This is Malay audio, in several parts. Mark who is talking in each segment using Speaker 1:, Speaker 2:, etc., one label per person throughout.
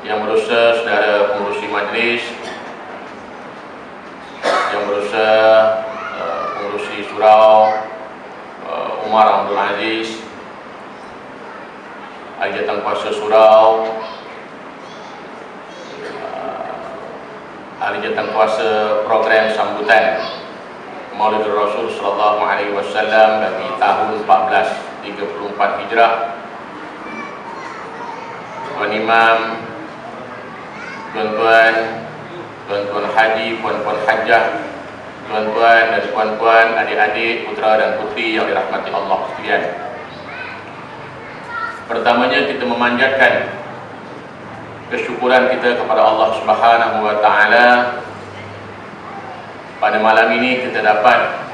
Speaker 1: Yang berusaha saudara pengurusi majlis, yang berusaha pengurusi surau Umar Abdul Aziz, ahli jawatankuasa surau, ahli jawatankuasa program sambutan Maulid Rasul sallallahu alaihi wasallam bagi tahun 1434 Hijrah, Tuan Imam, tuan-tuan haji, puan-puan hajjah, tuan-tuan dan puan-puan, adik-adik, putra dan putri yang dirahmati Allah sekalian. Pertamanya kita memanjatkan kesyukuran kita kepada Allah Subhanahu wa taala. Pada malam ini kita dapat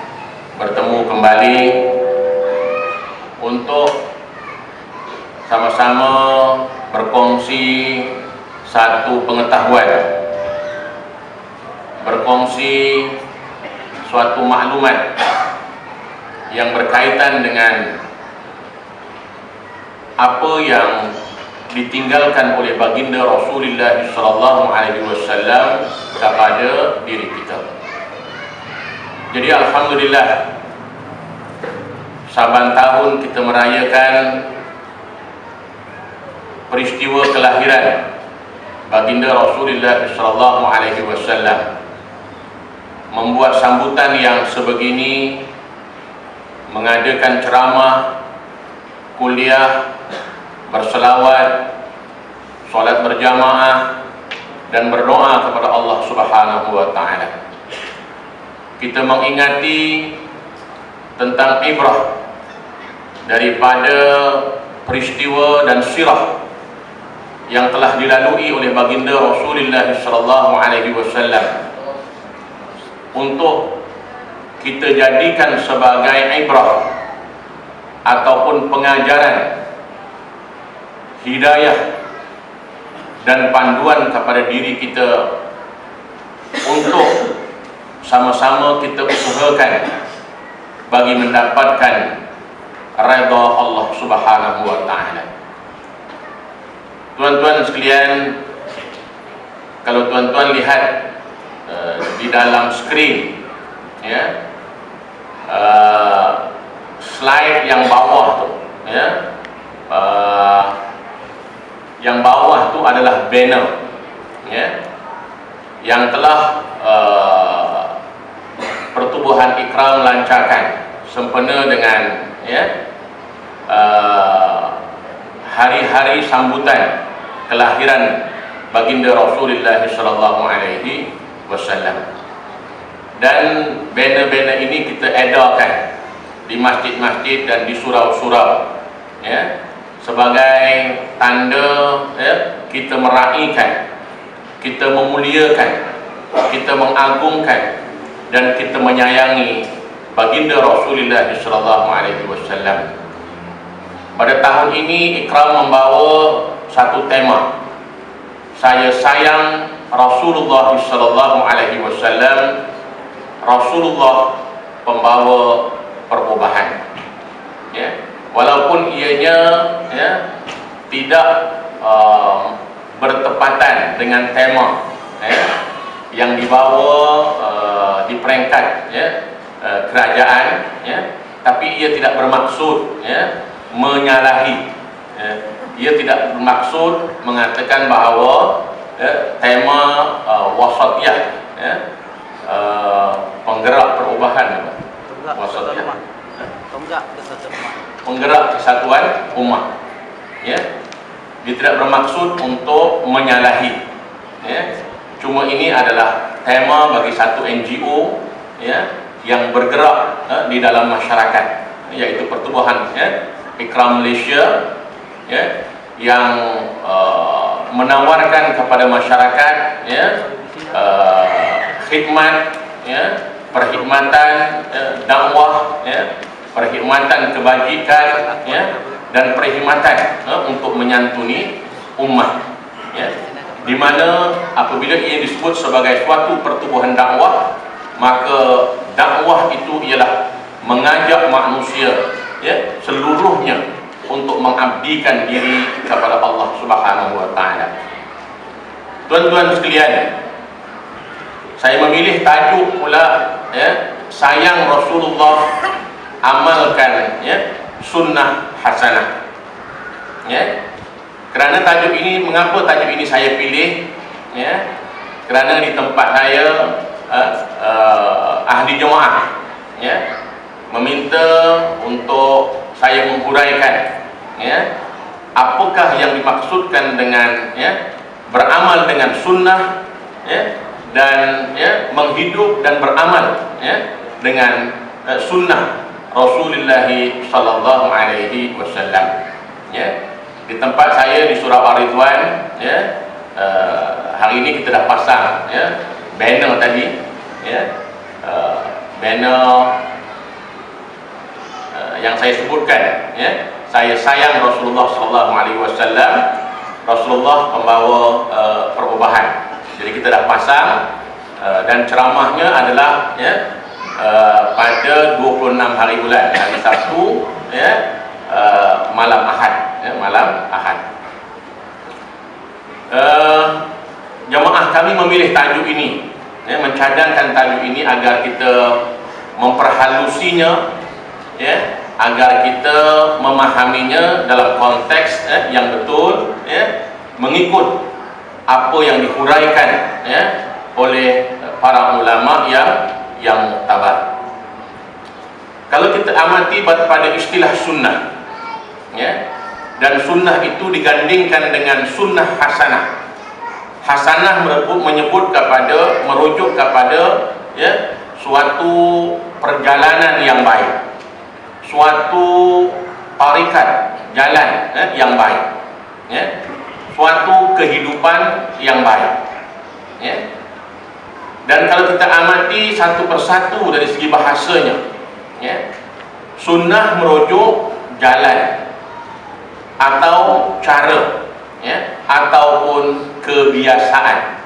Speaker 1: bertemu kembali untuk sama-sama berkongsi satu pengetahuan, berkongsi suatu maklumat yang berkaitan dengan apa yang ditinggalkan oleh baginda Rasulullah sallallahu alaihi wasallam kepada diri kita. Jadi alhamdulillah, saban tahun kita merayakan peristiwa kelahiran baginda Rasulullah sallallahu alaihi wasallam, membuat sambutan yang sebegini, mengadakan ceramah, kuliah, berselawat, solat berjamaah, dan berdoa kepada Allah Subhanahu wa taala. Kita mengingati tentang ibrah daripada peristiwa dan sirah yang telah dilalui oleh baginda Rasulullah sallallahu alaihi wasallam, untuk kita jadikan sebagai ibrah ataupun pengajaran, hidayah dan panduan kepada diri kita, untuk sama-sama kita usahakan bagi mendapatkan redha Allah Subhanahu wa taala. Tuan-tuan sekalian, kalau tuan-tuan lihat di dalam skrin, ya, slide yang bawah tu, ya, yang bawah tu adalah banner, ya, yang telah Pertubuhan Ikram lancarkan sempena dengan, ya, hari-hari sambutan kelahiran baginda Rasulullah sallallahu alaihi wasallam. Dan banner-banner ini kita edarkan di masjid-masjid dan di surau-surau, ya, sebagai tanda, ya, kita meraihkan, kita memuliakan, kita mengagungkan dan kita menyayangi baginda Rasulullah sallallahu alaihi wasallam. Pada tahun ini Ikram membawa satu tema, saya sayang Rasulullah sallallahu alaihi wasallam, Rasulullah pembawa perubahan. Ya, walaupun ianya, ya, tidak bertepatan dengan tema, ya, yang dibawa di peringkat, ya, kerajaan, ya, tapi ia tidak bermaksud, ya, menyalahi, ya. Ia tidak bermaksud mengatakan bahawa, ya, tema wasatiyah, ya, penggerak perubahan, wasatiyah, penggerak kesatuan umat, ya. Dia tidak bermaksud untuk menyalahi, ya. Cuma ini adalah tema bagi satu NGO, ya, yang bergerak, di dalam masyarakat, yaitu Pertubuhan, ya, Ikram Malaysia, ya, yang menawarkan kepada masyarakat, ya, khidmat, ya, perkhidmatan, dakwah, ya, perkhidmatan kebajikan, ya, dan perkhidmatan untuk menyantuni umat. di mana apabila ia disebut sebagai suatu pertubuhan dakwah, maka dakwah itu ialah mengajak manusia, ya, seluruhnya untuk mengabdikan diri kepada Allah Subhanahu wa taala. Tuan-tuan sekalian, saya memilih tajuk pula, ya, sayang Rasulullah, amalkan, ya, sunnah hasanah. Ya. Kerana tajuk ini, mengapa tajuk ini saya pilih? Ya. Kerana di tempat saya ahli jemaah, ya, meminta untuk saya menghuraikan, ya, apakah yang dimaksudkan dengan, ya, beramal dengan sunnah, ya, dan, ya, menghidup dan beramal, ya, dengan sunnah Rasulullah sallallahu alaihi wasallam. Ya, di tempat saya di Surau Ar-Ridwan, ya, hari ini kita dah pasang, ya, banner tadi, ya, banner yang saya sebutkan, ya, saya sayang Rasulullah sallallahu alaihi wasallam, Rasulullah pembawa perubahan. Jadi kita dah pasang, dan ceramahnya adalah, ya, pada 26 hari bulan, hari Sabtu, ya, malam Ahad, ya, malam Ahad. Jemaah kami memilih tajuk ini, ya, mencadangkan tajuk ini agar kita memperhalusinya, ya, agar kita memahaminya dalam konteks, yang betul, ya, mengikut apa yang dihuraikan, ya, oleh para ulama yang muktabar. Kalau kita amati pada istilah sunnah, ya, dan sunnah itu digandingkan dengan sunnah hasanah. Hasanah merujuk kepada, ya, suatu perjalanan yang baik, suatu tarikat jalan, yang baik, ya, suatu kehidupan yang baik, ya. Dan kalau kita amati satu persatu dari segi bahasanya, ya, sunnah merujuk jalan atau cara, ya, ataupun kebiasaan,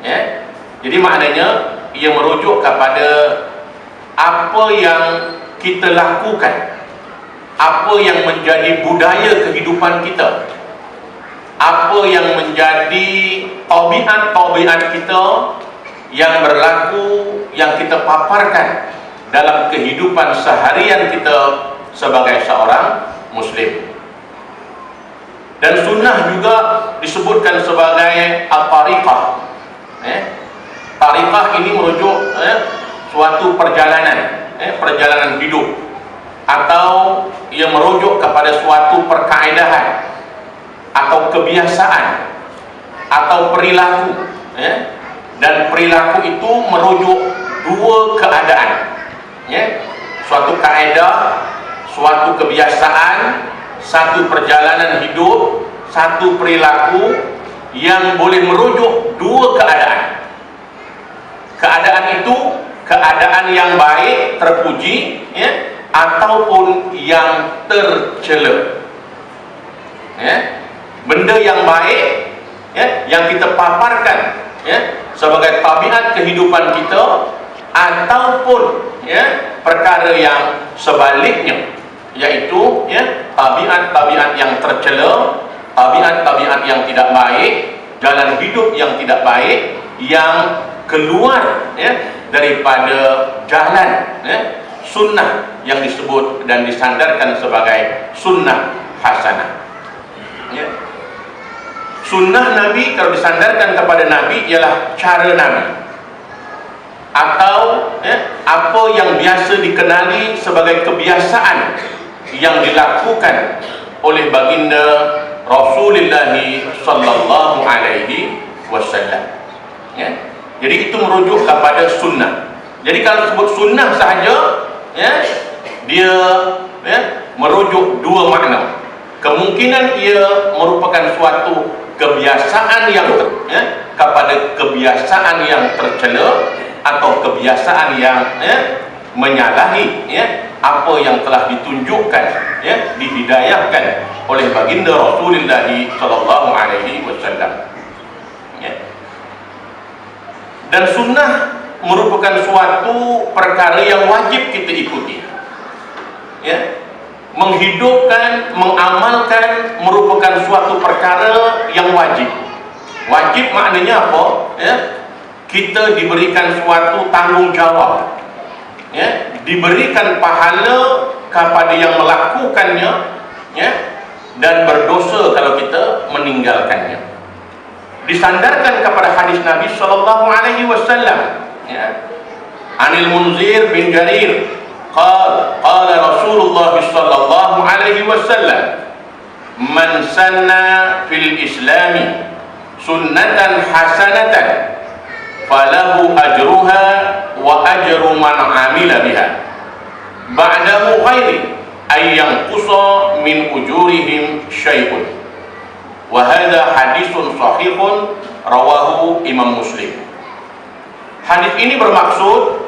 Speaker 1: ya. Jadi maknanya ia merujuk kepada apa yang kita lakukan, apa yang menjadi budaya kehidupan kita, apa yang menjadi tabiat kita yang berlaku, yang kita paparkan dalam kehidupan seharian kita sebagai seorang muslim. Dan sunnah juga disebutkan sebagai al-tariqah. Tariqah ini merujuk, suatu perjalanan, perjalanan hidup, atau ia merujuk kepada suatu perkaedahan atau kebiasaan atau perilaku, ya. Dan perilaku itu merujuk dua keadaan, ya. Suatu kaedah, suatu kebiasaan, satu perjalanan hidup, satu perilaku yang boleh merujuk dua keadaan. Keadaan itu keadaan yang baik, terpuji, ya, ataupun yang tercela, ya. Benda yang baik, ya, yang kita paparkan, ya, sebagai tabiat kehidupan kita, ataupun, ya, perkara yang sebaliknya, yaitu, ya, tabiat-tabiat yang tercela, tabiat-tabiat yang tidak baik, jalan hidup yang tidak baik, yang keluar, ya, daripada jalan, ya, sunnah yang disebut dan disandarkan sebagai sunnah hasanah, ya. Sunnah Nabi kalau disandarkan kepada Nabi ialah cara Nabi, atau, ya, apa yang biasa dikenali sebagai kebiasaan yang dilakukan oleh baginda Rasulullah sallallahu alaihi wasallam, ya. Jadi itu merujuk kepada sunnah. Jadi kalau sebut sunnah sahaja, ya, dia, ya, merujuk dua makna. Kemungkinan ia merupakan suatu kebiasaan yang, ya, kepada kebiasaan yang tercela atau kebiasaan yang, ya, menyalahi, ya, apa yang telah ditunjukkan, ya, dihidayahkan oleh baginda Rasulullah sallallahu alaihi wasallam. Dan sunnah merupakan suatu perkara yang wajib kita ikuti. Ya, menghidupkan, mengamalkan merupakan suatu perkara yang wajib. Wajib maknanya apa? Ya, kita diberikan suatu tanggungjawab. Ya, diberikan pahala kepada yang melakukannya, ya, dan berdosa kalau kita meninggalkannya. Disandarkan kepada hadis Nabi sallallahu alaihi wasallam, ya, Anil Munzir bin Jarir qala Rasulullah sallallahu alaihi wasallam, man sanna fil islami sunnatan hasanatan falahu ajruha wa ajru man amila biha ba'dahu ghairi ay yanqusa min ujurihim syai'un. Wa hadha hadisun sahihun rawahu Imam Muslim. Hadis ini bermaksud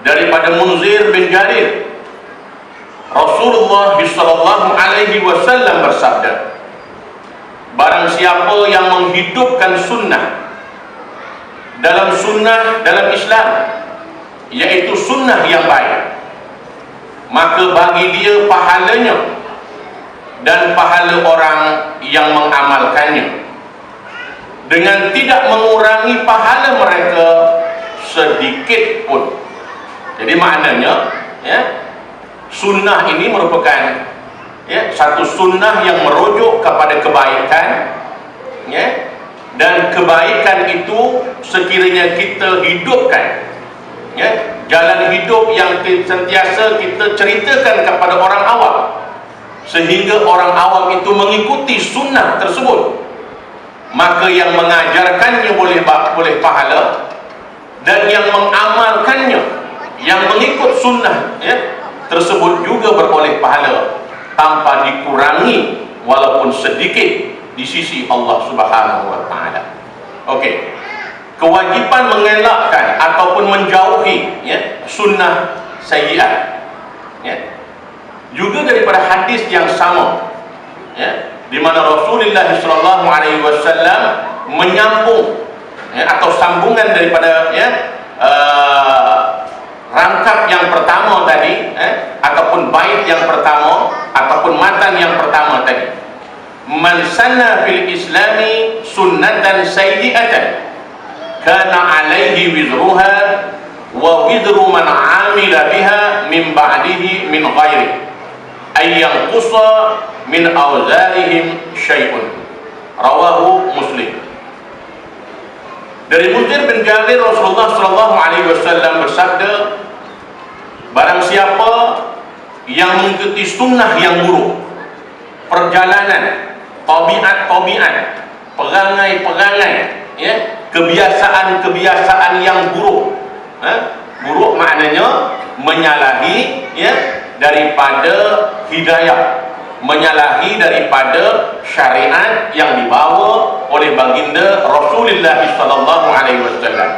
Speaker 1: daripada Munzir bin Jarir. Rasulullah sallallahu alaihi wasallam bersabda, barang siapa yang menghidupkan sunnah dalam Islam, yaitu sunnah yang baik, maka bagi dia pahalanya dan pahala orang yang mengamalkannya, dengan tidak mengurangi pahala mereka sedikit pun. Jadi maknanya, ya, sunnah ini merupakan, ya, satu sunnah yang merujuk kepada kebaikan, ya, dan kebaikan itu sekiranya kita hidupkan, ya, jalan hidup yang sentiasa kita ceritakan kepada orang awam, sehingga orang awam itu mengikuti sunnah tersebut, maka yang mengajarkannya boleh pahala, dan yang mengamalkannya, yang mengikut sunnah, ya, tersebut juga beroleh pahala tanpa dikurangi walaupun sedikit di sisi Allah Subhanahu wa taala. Okey. Kewajiban mengelakkan ataupun menjauhi, ya, sunnah sayyi'ah, ya, juga daripada hadis yang sama, ya, di mana Rasulullah sallallahu alaihi wasallam menyambung, ya, atau sambungan daripada, ya, rangkap yang pertama tadi, ataupun bait yang pertama, ataupun matan yang pertama tadi. Man sanna fil islami sunnatan sayyi'atan kana alaihi wizruha wa wizru man amila biha min ba'dihi min ghairi ay yanqusa min awzarihim syai'un. Rawahu Muslim. Dari Munzir bin Jarir, Rasulullah sallallahu alaihi wasallam bersabda, barang siapa yang mengikuti sunnah yang buruk, perjalanan, tabiat-tabiat, perangai-perangai, ya, kebiasaan-kebiasaan yang buruk, buruk maknanya menyalahi, ya, daripada hidayah, menyalahi daripada syariat yang dibawa oleh baginda Rasulullah sallallahu alaihi wasallam,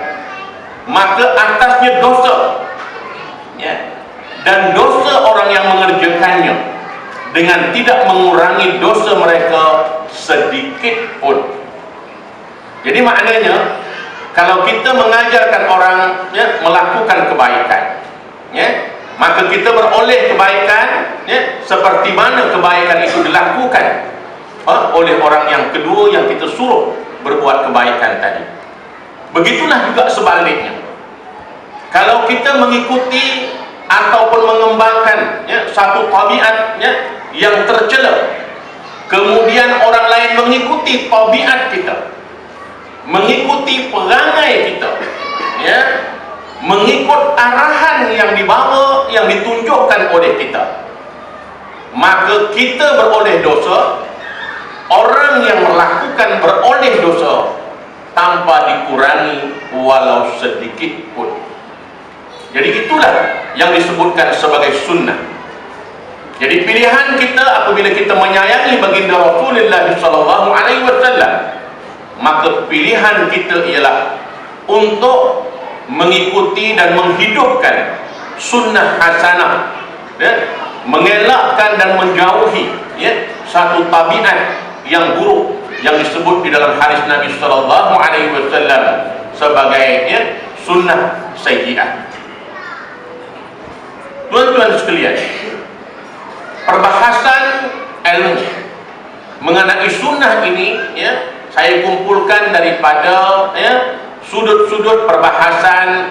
Speaker 1: maka atasnya dosa, ya, dan dosa orang yang mengerjakannya dengan tidak mengurangi dosa mereka sedikit pun. Jadi maknanya, kalau kita mengajarkan orang, ya, melakukan kebaikan, ya, maka kita beroleh kebaikan, ya, seperti mana kebaikan itu dilakukan oleh orang yang kedua yang kita suruh berbuat kebaikan tadi. Begitulah juga sebaliknya. Kalau kita mengikuti ataupun mengembangkan, ya, satu tabiat, ya, yang tercela, kemudian orang lain mengikuti tabiat kita, mengikuti perangai kita, ya, mengikut arahan yang dibawa, yang ditunjukkan oleh kita, maka kita beroleh dosa, orang yang melakukan beroleh dosa tanpa dikurangi walau sedikit pun. Jadi itulah yang disebutkan sebagai sunnah. Jadi pilihan kita apabila kita menyayangi baginda Rasulullah sallallahu alaihi wasallam, maka pilihan kita ialah untuk mengikuti dan menghidupkan sunnah hasanah, ya, mengelakkan dan menjauhi, ya, satu tabiat yang buruk yang disebut di dalam hadis Nabi sallallahu alaihi wasallam, sebagai sunnah sayyi'ah. Tuan-tuan sekalian, perbahasan ilmu mengenai sunnah ini saya kumpulkan daripada sudut-sudut perbahasan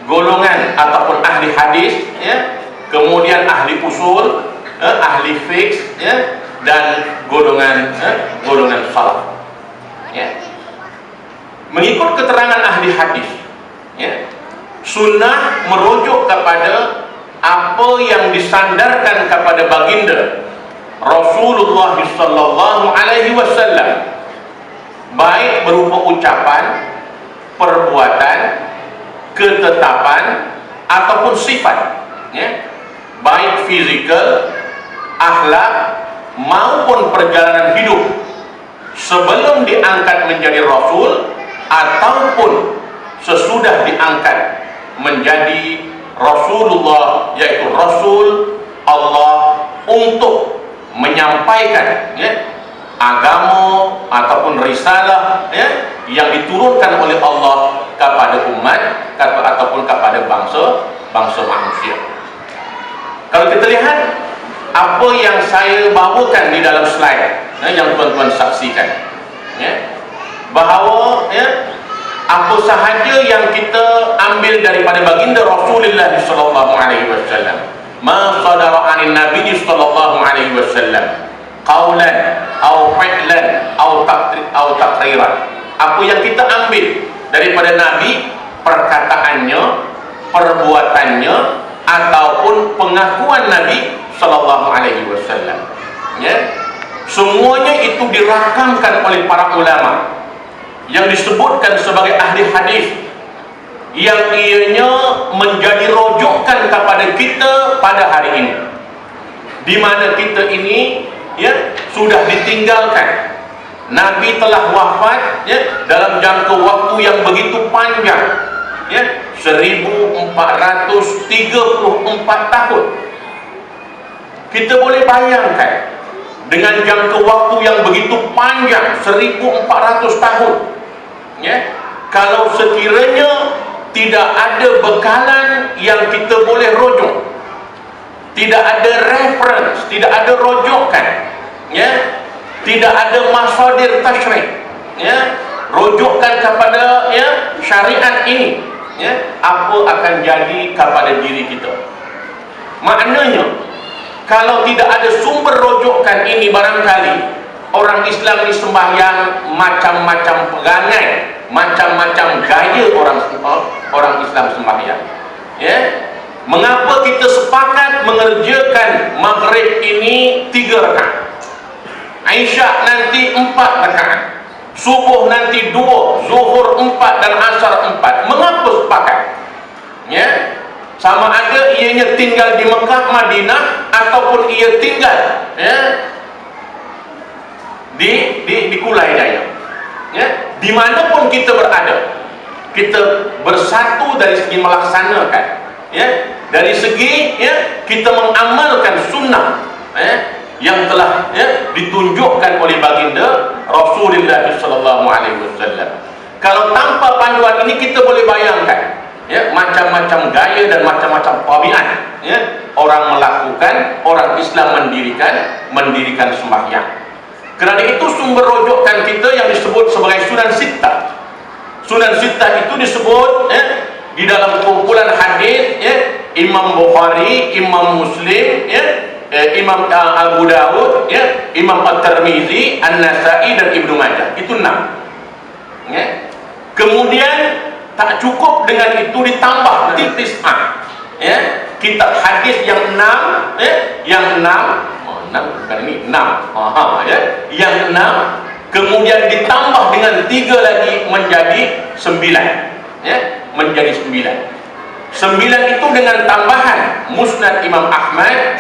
Speaker 1: golongan ataupun ahli hadis, kemudian ahli usul, ahli fiqh, dan golongan salaf. Mengikut keterangan ahli hadis, sunnah merujuk kepada apa yang disandarkan kepada baginda Rasulullah sallallahu alaihi wasallam, baik berupa ucapan, perbuatan, ketetapan ataupun sifat, baik fizikal, akhlak maupun perjalanan hidup sebelum diangkat menjadi rasul ataupun sesudah diangkat menjadi Rasulullah, yaitu Rasul Allah untuk menyampaikan agama ataupun risalah yang diturunkan oleh Allah kepada umat ataupun kepada bangsa manusia. Kalau kita lihat apa yang saya bawakan di dalam slide yang tuan-tuan saksikan, bahawa apa sahaja yang kita ambil daripada baginda Rasulullah sallallahu alaihi wasallam, ma sadara anin nabi sallallahu alaihi wasallam qaulan au fi'lan au taqriran, apa yang kita ambil daripada nabi, perkataannya, perbuatannya ataupun pengakuan nabi sallallahu alaihi wasallam, semuanya itu dirakamkan oleh para ulama yang disebutkan sebagai ahli hadis, yang ianya menjadi rujukan kepada kita pada hari ini, di mana kita ini sudah ditinggalkan. Nabi telah wafat dalam jangka waktu yang begitu panjang, 1434 tahun. Kita boleh bayangkan dengan jangka waktu yang begitu panjang, 1400 tahun, kalau sekiranya tidak ada bekalan yang kita boleh rujuk, tidak ada reference, tidak ada rujukan, tidak ada masadir tasyri', rujukan kepada syariat ini, apa akan jadi kepada diri kita? Maknanya, kalau tidak ada sumber rujukan ini, barangkali orang Islam ini sembahyang macam-macam perangai, macam-macam gaya orang Islam sembahyang. Mengapa kita sepakat mengerjakan maghrib ini 3 rakaat, Isyak nanti 4 rakaat, subuh nanti 2, zuhur 4 dan asar 4? Mengapa sepakat? Sama ada ianya tinggal di Mekah, Madinah, ataupun ia tinggal di Kulai Daya. Dimanapun kita berada, kita bersatu dari segi melaksanakan, dari segi kita mengamalkan sunnah yang telah ditunjukkan oleh baginda Rasulullah sallallahu alaihi wasallam. Kalau tanpa panduan ini, kita boleh bayangkan macam-macam gaya dan macam-macam tabiat orang melakukan, orang Islam mendirikan sembahyang. Kerana itu sumber rujukan kita yang disebut sebagai Sunan Sittah. Sunan Sittah itu disebut di dalam kumpulan hadis Imam Bukhari, Imam Muslim, Imam Abu Dawud, Imam At-Tirmizi, An-Nasai dan Ibnu Majah. Itu 6. Kemudian tak cukup dengan itu, ditambah tis'ah, kitab hadis yang 6, yang 6 bukan ini 6, yang 6 kemudian ditambah dengan 3 lagi menjadi 9, menjadi 9 itu dengan tambahan Musnad Imam Ahmad,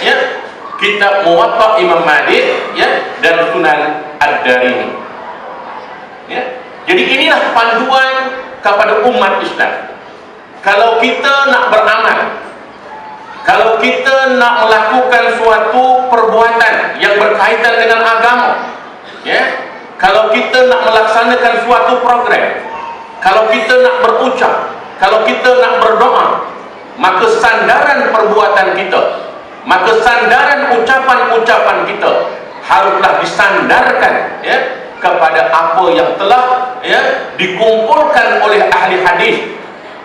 Speaker 1: kitab Muwatta Imam Malik, dan Sunan Ad-Darimi. Jadi inilah panduan kepada umat Islam. Kalau kita nak beramal, kalau kita nak melakukan suatu perbuatan yang berkaitan dengan agama, kalau kita nak melaksanakan suatu program, kalau kita nak berucap, kalau kita nak berdoa, maka sandaran perbuatan kita, maka sandaran ucapan-ucapan kita haruslah disandarkan kepada apa yang telah dikumpulkan oleh ahli hadis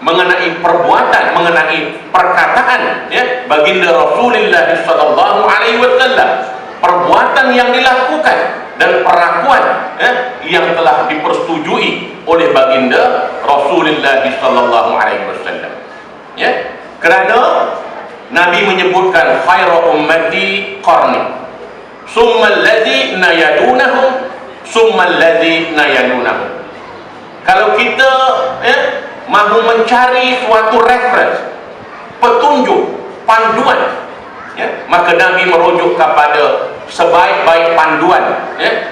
Speaker 1: mengenai perbuatan, mengenai perkataan baginda Rasulullah sallallahu alaihi wasallam, perbuatan yang dilakukan dan perlakuan yang telah dipersetujui oleh baginda Rasulullah sallallahu alaihi wasallam. Kerana Nabi menyebutkan khairu ummati qarni, summa alladhina yalunahum, summa alladhina yalunahum. Kalau kita mahu mencari suatu reference, petunjuk, panduan, maka Nabi merujuk kepada sebaik-baik panduan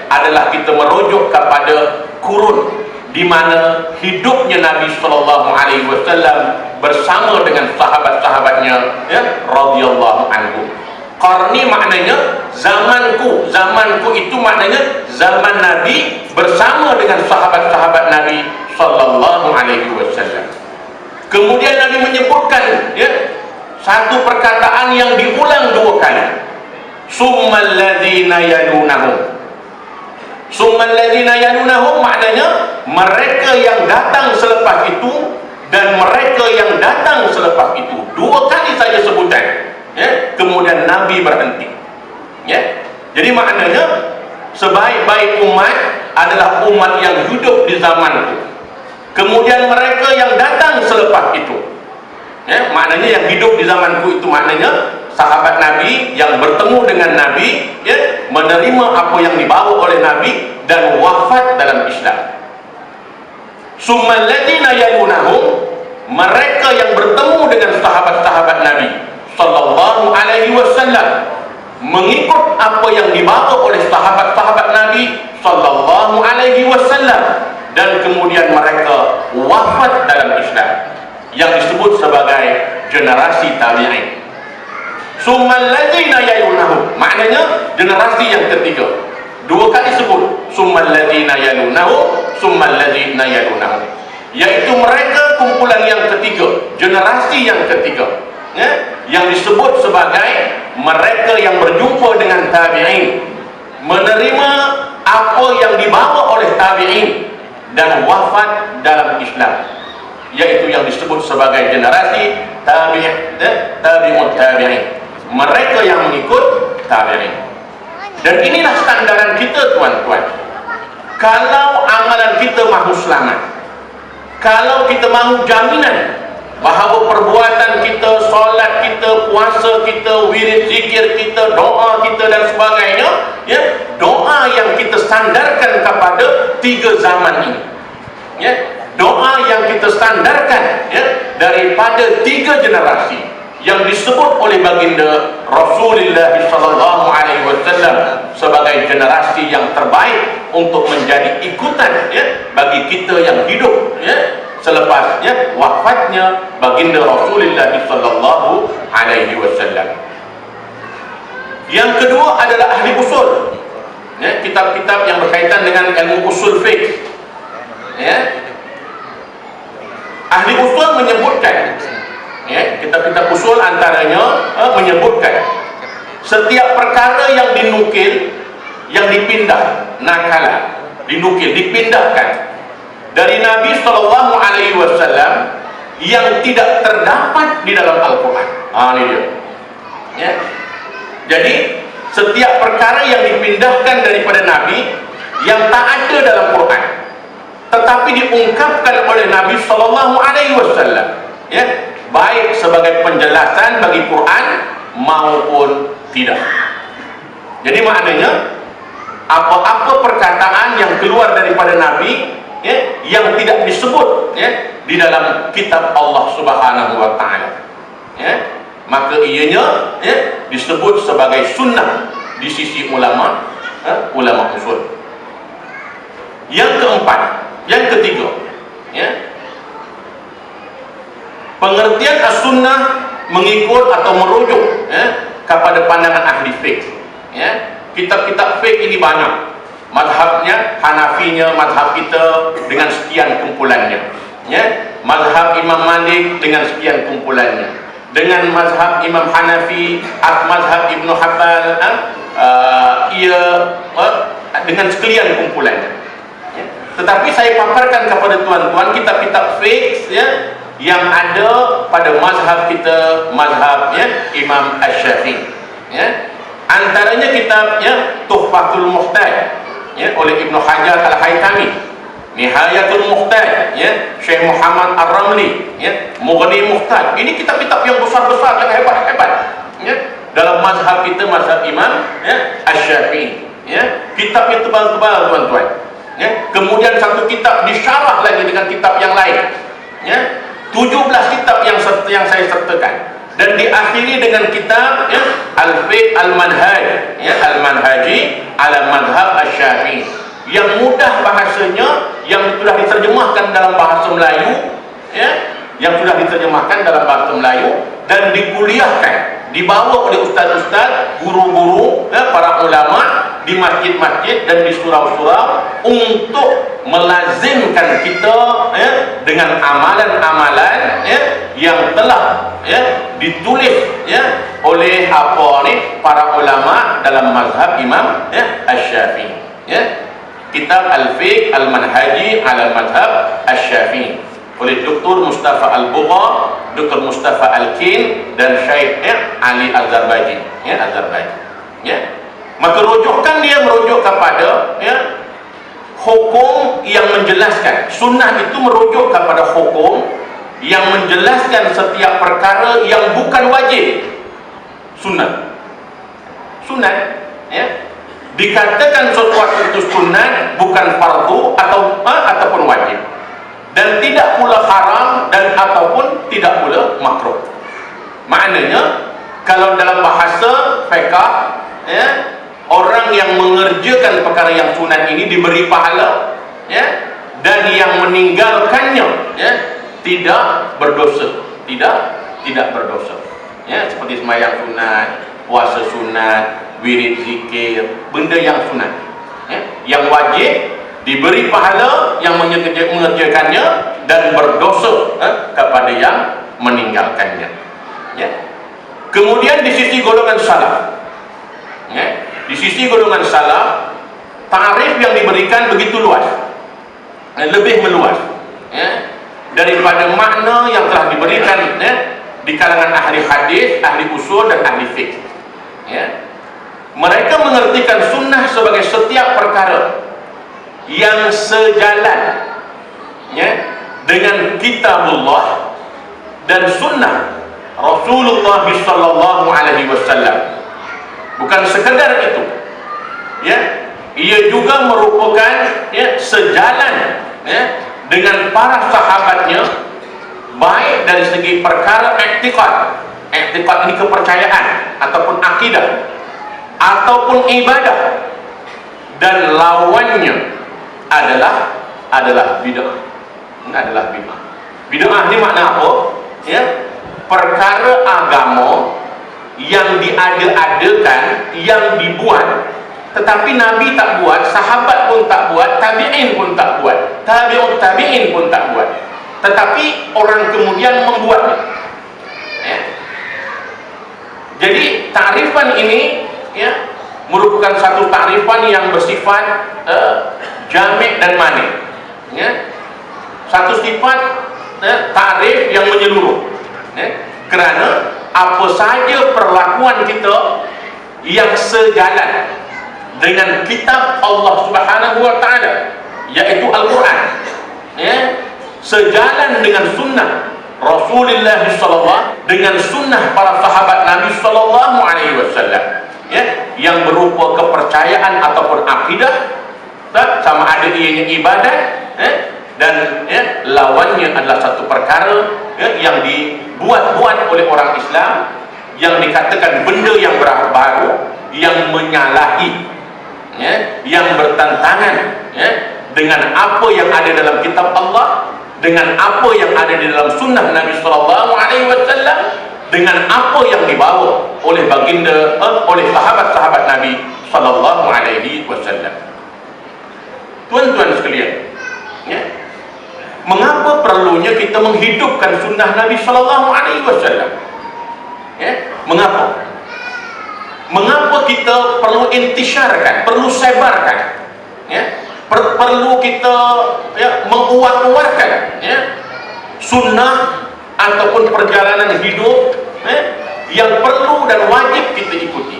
Speaker 1: adalah kita merujuk kepada kurun di mana hidupnya Nabi sallallahu alaihi wasallam bersama dengan sahabat-sahabatnya radhiyallahu anhu. Qarni maknanya zamanku. Zamanku itu maknanya zaman Nabi bersama dengan sahabat-sahabat Nabi sallallahu alaihi wasallam. Kemudian Nabi menyebutkan satu perkataan yang diulang dua kali. Summal ladzina yalunahum. Summal ladzina yalunahum maknanya mereka yang datang selepas itu dan mereka yang datang selepas itu. Dua kali saja sebutan. Kemudian Nabi berhenti. Jadi maknanya sebaik-baik umat adalah umat yang hidup di zamanku. Kemudian mereka yang datang selepas itu. Maknanya yang hidup di zamanku itu maknanya sahabat Nabi yang bertemu dengan Nabi, menerima apa yang dibawa oleh Nabi dan wafat dalam Islam. Summal ladzina yalunahum, mereka yang bertemu dengan sahabat-sahabat Nabi sallallahu alaihi wasallam, mengikut apa yang dibawa oleh sahabat-sahabat Nabi sallallahu alaihi wasallam, dan kemudian mereka wafat dalam Islam, yang disebut sebagai generasi tabi'in. Summal ladzina yalunahum maknanya generasi yang ketiga. Dua kali sebut summal ladzina yalunahum, summal ladzina yalunahum, yaitu mereka kumpulan yang ketiga, generasi yang ketiga, yang disebut sebagai mereka yang berjumpa dengan tabi'in, menerima apa yang dibawa oleh tabi'in dan wafat dalam Islam, yaitu yang disebut sebagai generasi tabi'ut tabi'in, mereka yang mengikut tabi'in. Dan inilah sandaran kita, tuan-tuan. Kalau amalan kita mahu selamat, kalau kita mahu jaminan bahawa perbuatan kita, solat kita, puasa kita, wirid zikir kita, doa kita dan sebagainya, doa yang kita sandarkan kepada tiga zaman ini, doa yang kita sandarkan daripada tiga generasi yang disebut oleh baginda Rasulullah sallallahu alaihi wasallam sebagai generasi yang terbaik untuk menjadi ikutan bagi kita yang hidup selepas wafatnya baginda Rasulullah sallallahu alaihi wasallam. Yang kedua adalah ahli usul, kitab-kitab yang berkaitan dengan ilmu usul fiqh. Ahli usul menyebutkan, kitab-kitab usul antaranya menyebutkan setiap perkara yang dinukil, yang dipindah, nakala, dinukil, dipindahkan dari Nabi sallallahu alaihi wasallam yang tidak terdapat di dalam Al-Quran. Ini dia. Jadi setiap perkara yang dipindahkan daripada Nabi yang tak ada dalam Quran, tetapi diungkapkan oleh Nabi sallallahu alaihi wasallam, baik sebagai penjelasan bagi Quran maupun tidak. Jadi maknanya apa-apa perkataan yang keluar daripada Nabi yang tidak disebut di dalam kitab Allah Subhanahu wa taala, maka ianya disebut sebagai sunnah di sisi ulama usul. Yang keempat, yang ketiga, pengertian as-sunnah mengikut atau merujuk kepada pandangan ahli fiqh. Kitab-kitab fiqh ini banyak. Mazhabnya, Hanafinya, mazhab kita dengan sekian kumpulannya. ya, mazhab Imam Malik dengan sekian kumpulannya, dengan mazhab Imam Hanafi, mazhab Ibnu Hanbal, dengan sekalian kumpulannya. Ya. Tetapi saya paparkan kepada tuan-tuan kitab-kitab fiqh ya, yang ada pada mazhab kita, mazhab ya, Imam Asy-Syafi'i. Ya. Antaranya kitab ya, Tuhfatul Muhtaj ya, oleh Ibnu Hajar Al-Haytami, Nihayatul Muhtaj ya, Syekh Muhammad Ar-Ramli ya, Mughni Muhtaj. Ini kitab-kitab yang besar-besar, yang hebat-hebat ya, dalam mazhab kita, mazhab Imam ya, Asy-Syafi'i ya. Kitab yang tebal-tebal tuan-tuan ya. Kemudian satu kitab disyarah lagi dengan kitab yang lain ya. 17 kitab yang saya sertakan, dan diakhiri dengan kitab ya, Al-Fiqh Al-Manhaj ya, Al-Manhaji ala Madhab Asy-Syafi'i, yang mudah bahasanya, yang sudah diterjemahkan dalam bahasa Melayu ya, yang sudah diterjemahkan dalam bahasa Melayu dan dikuliahkan, dibawa oleh ustaz-ustaz, guru-guru ya, para ulama di masjid-masjid dan di surau-surau untuk melazimkan kita ya, dengan amalan-amalan ya, yang telah ya, ditulis ya, oleh para ulama dalam mazhab Imam ya, Asy-Syafi'i ya. Kitab Al-Fiqh Al-Manhaji ala Madhab Asy-Syafi'i oleh Dr. Mustafa Al-Bugha, Dr. Mustafa Al-Kin, dan Syekh Ali Al-Zarbaji ya, Al-Zarbaji ya. Maka rujukan dia merujuk kepada ya, hukum yang menjelaskan. Sunnah itu merujuk kepada hukum yang menjelaskan setiap perkara yang bukan wajib. Sunnah ya, dikatakan sesuatu itu sunnah, bukan fardu ataupun wajib, dan tidak pula haram dan ataupun tidak pula makruh. Maknanya kalau dalam bahasa fiqh ya, orang yang mengerjakan perkara yang sunat ini diberi pahala ya, dan yang meninggalkannya ya, tidak berdosa, tidak berdosa ya, seperti sembahyang sunat, puasa sunat, wirid zikir, benda yang sunat ya. Yang wajib diberi pahala yang mengerjakannya, dan berdosa kepada yang meninggalkannya ya. Kemudian di sisi golongan salaf ya, di sisi golongan salaf, tarif yang diberikan begitu luas, lebih meluas ya, daripada makna yang telah diberikan ya, di kalangan ahli hadis, ahli usul, dan ahli fiqh ya. Mereka mengertikan sunnah sebagai setiap perkara yang sejalan ya, dengan kitabullah dan sunnah Rasulullah sallallahu alaihi wasallam. Bukan sekedar itu ya, ia juga merupakan ya, sejalan ya, dengan para sahabatnya, baik dari segi perkara i'tiqad ini kepercayaan ataupun akidah ataupun ibadah, dan lawannya adalah bid'ah. Bid'ah ini makna apa ya? Perkara agama yang diada-adakan, yang dibuat, tetapi Nabi tak buat, sahabat pun tak buat, tabi'in pun tak buat, tabi'ut tabi'in pun tak buat, tetapi orang kemudian membuatnya ya. Jadi ta'rifan ini ya, merupakan satu ta'rifan yang bersifat jami' dan mani ya. Satu sifat ta'rif yang menyeluruh ya. Kerana apa saja perlakuan kita yang sejalan dengan kitab Allah Subhanahu wa taala, yaitu Al-Quran ya, sejalan dengan sunnah Rasulullah sallallahu, dengan sunnah para sahabat Nabi sallallahu alaihi wasallam ya, yang berupa kepercayaan ataupun akidah, sama ada ianya ibadat dan ya, lawannya adalah satu perkara ya, yang dibuat-buat oleh orang Islam, yang dikatakan benda yang baru, yang menyalahi ya, yang bertentangan ya, dengan apa yang ada dalam kitab Allah, dengan apa yang ada di dalam sunnah Nabi sallallahu alaihi wasallam, dengan apa yang dibawa oleh baginda oleh sahabat-sahabat Nabi sallallahu alaihi wasallam. Tuan-tuan sekalian ya, mengapa perlunya kita menghidupkan sunnah Nabi Sallallahu Alaihi Wasallam. Mengapa? Mengapa kita perlu intisyarkan, perlu sebarkan, perlu kita menguat-uatkan sunnah ataupun perjalanan hidup yang perlu dan wajib kita ikuti.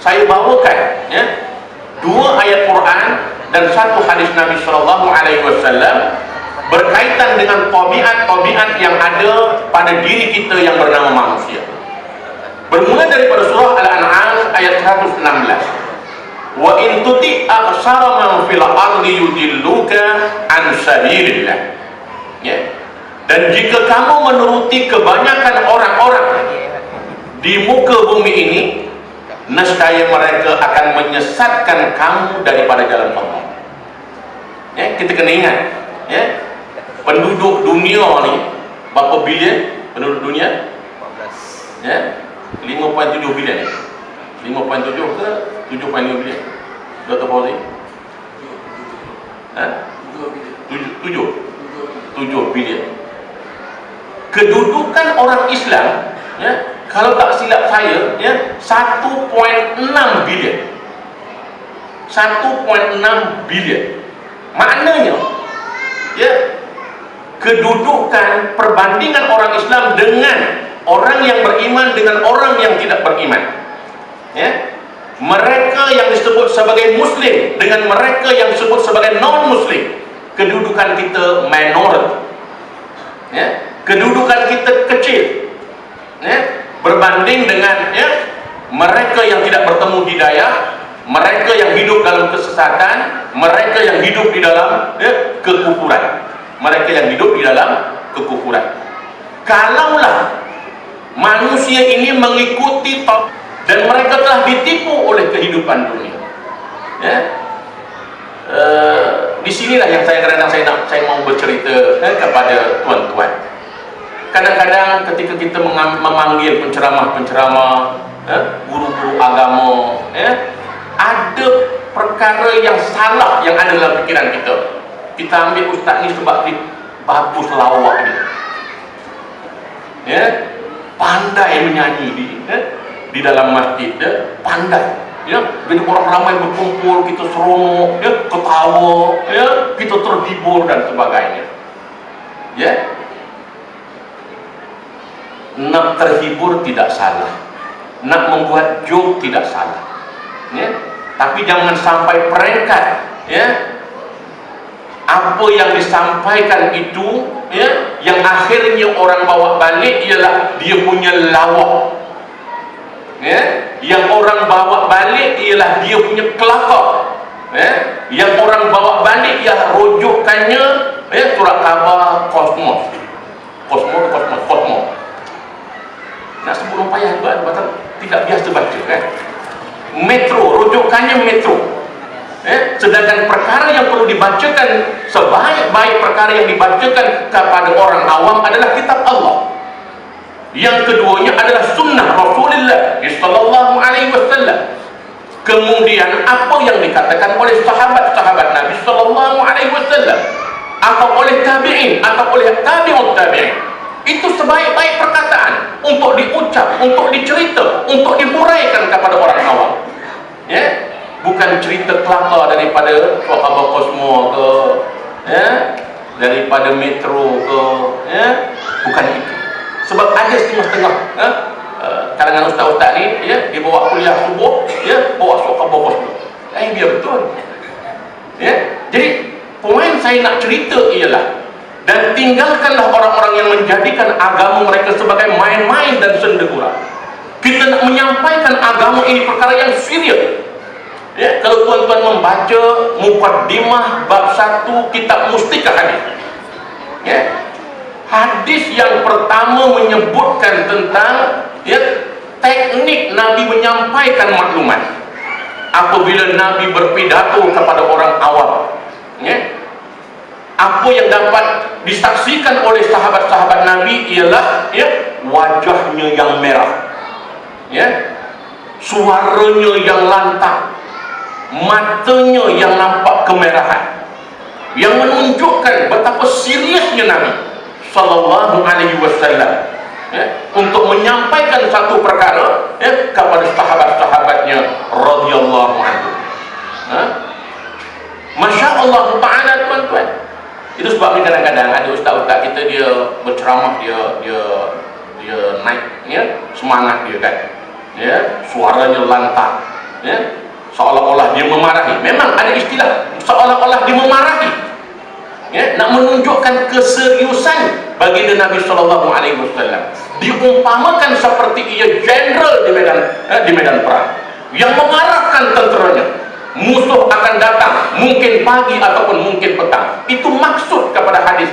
Speaker 1: Saya bawakan dua ayat Quran dan satu hadis Nabi Sallallahu Alaihi Wasallam berkaitan dengan tabiat-tabiat yang ada pada diri kita yang bernama manusia. Bermula daripada surah Al-An'am ayat 116. Wa in tuti aksara man fil ardi yudilluka an sabilillah. Dan jika kamu menuruti kebanyakan orang-orang di muka bumi ini, nescaya mereka akan menyesatkan kamu daripada jalan Allah. Kita kena ingat, penduduk dunia ni berapa bilion penduduk dunia? 5.7 bilion. 5.7 ke 7.5 bilion? Dr. Fauzi? 7 bilion. Kedudukan orang Islam, kalau tak silap saya, 1.6 bilion. 1.6 bilion. Maknanya, kedudukan perbandingan orang Islam dengan orang yang beriman dengan orang yang tidak beriman, mereka yang disebut sebagai Muslim dengan mereka yang disebut sebagai non-Muslim, kedudukan kita minority, kedudukan kita kecil, berbanding dengan mereka yang tidak bertemu hidayah, mereka yang hidup dalam kesesatan, mereka yang hidup di dalam kekufuran, mereka yang hidup di dalam kekufuran. Kalaulah manusia ini mengikuti dan mereka telah ditipu oleh kehidupan dunia, di sinilah yang kadang-kadang saya mau bercerita kepada tuan-tuan. Kadang-kadang ketika kita memanggil penceramah-penceramah, guru-guru agama, ada perkara yang salah yang ada dalam fikiran kita. Kita ambil ustaz ni sebab dia bagus lawak dia, pandai menyanyi di dalam masjid, pandai, bila orang ramai berkumpul kita seronok, ketawa, kita terhibur dan sebagainya. Nak terhibur tidak salah, nak membuat joke tidak salah, tapi jangan sampai peringkat apa yang disampaikan itu, yang akhirnya orang bawa balik ialah dia punya lawak, yang orang bawa balik ialah dia punya kelakar, yang orang bawa balik ialah rujukannya surat khabar Kosmos. Nak sebut orang payah juga, tidak biasa baca Metro, rujukannya Metro. Sedangkan perkara yang perlu dibacakan, sebaik-baik perkara yang dibacakan kepada orang awam adalah kitab Allah. Yang keduanya adalah sunnah Rasulullah Sallallahu Alaihi Wasallam. Kemudian apa yang dikatakan oleh sahabat-sahabat Nabi Sallallahu Alaihi Wasallam, atau oleh tabi'in, atau oleh tabi'ut tabi'in, itu sebaik-baik perkataan untuk diucap, untuk dicerita, untuk dihuraikan kepada orang awam. Bukan cerita kelakar daripada khabar Kosmo ke, daripada Metro ke, bukan itu. Sebab ada setengah-setengah kalangan ustaz-ustaz ni, dia bawa kuliah subuh, bawa khabar Kosmo. Biar betul. Jadi poin saya nak cerita ialah, dan tinggalkanlah orang-orang yang menjadikan agama mereka sebagai main-main dan sendegura. Kita nak menyampaikan agama ini perkara yang serius. Kalau tuan-tuan membaca Muqaddimah bab 1 kitab Mustikah Hadis, hadis yang pertama menyebutkan tentang teknik Nabi menyampaikan maklumat apabila Nabi berpidato kepada orang awam. Apa yang dapat disaksikan oleh sahabat-sahabat Nabi ialah wajahnya yang merah, suaranya yang lantang, matanya yang nampak kemerahan, yang menunjukkan betapa seriusnya Nabi sallallahu alaihi wasallam, untuk menyampaikan satu perkara kepada sahabat-sahabatnya radhiyallahu anhu. Masya Allah Ta'ala, tuan-tuan. Itu sebab ni kadang-kadang ada ustaz-ustaz kita, dia berceramah, dia naik semangat dia kan, suaranya lantang, seolah-olah dia memarahi. Memang ada istilah seolah-olah dia memarahi, nak menunjukkan keseriusan baginda Nabi sallallahu alaihi wasallam. Diumpamakan seperti ia jenderal di medan perang yang mengarahkan tenteranya. Musuh akan datang mungkin pagi ataupun mungkin petang. Itu maksud kepada hadis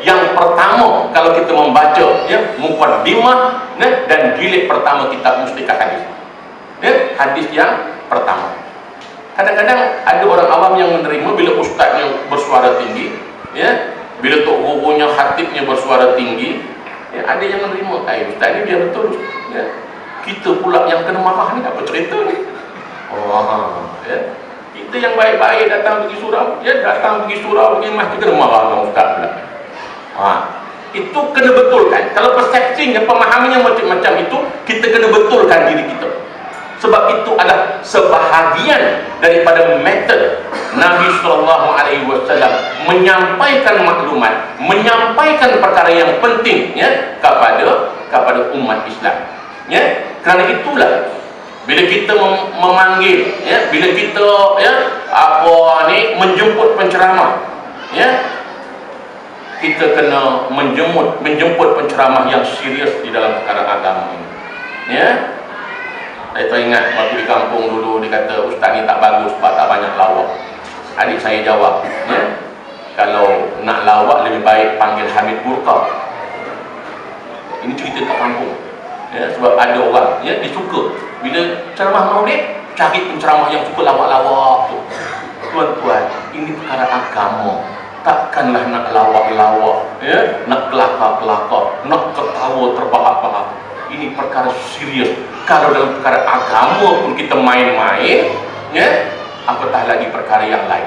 Speaker 1: yang pertama kalau kita membaca muqaddimah dan jilid pertama kitab Mustikah Hadis. Hadis yang pertama. Kadang-kadang ada orang awam yang menerima bila ustaznya bersuara tinggi, bila tok gurunya, khatibnya bersuara tinggi, ada yang menerima, ustaz ni dia betul, kita pula yang kena marah ni, apa cerita ni? Kita yang baik-baik datang pergi surau, datang pergi surau, pergi masjid, kena marah dengan ustaz pula. Itu kena betulkan. Kalau persepsinya, pemahamannya macam-macam itu, kita kena betulkan diri kita. Sebab itu adalah sebahagian daripada metode Nabi SAW menyampaikan maklumat, menyampaikan perkara yang penting kepada umat Islam. Kerana itulah bila kita memanggil, bila kita menjemput penceramah, kita kena menjemput penceramah yang serius di dalam perkara agama ini. Saya teringat waktu di kampung dulu, dia kata ustaz ni tak bagus sebab tak banyak lawak. Adik saya jawab, kalau nak lawak lebih baik panggil Hamid Burqa. Ini cerita kat kampung. Sebab ada orang dia suka bila ceramah maulid cari penceramah yang suka lawak-lawak tu. Tuan-tuan, ini perkara agama. Takkanlah nak lawak-lawak, nak kelakar-kelakar, nak ketawa terbahak-bahak. Ini perkara serius. Kalau dalam perkara agama pun kita main-main, apatah lagi perkara yang lain.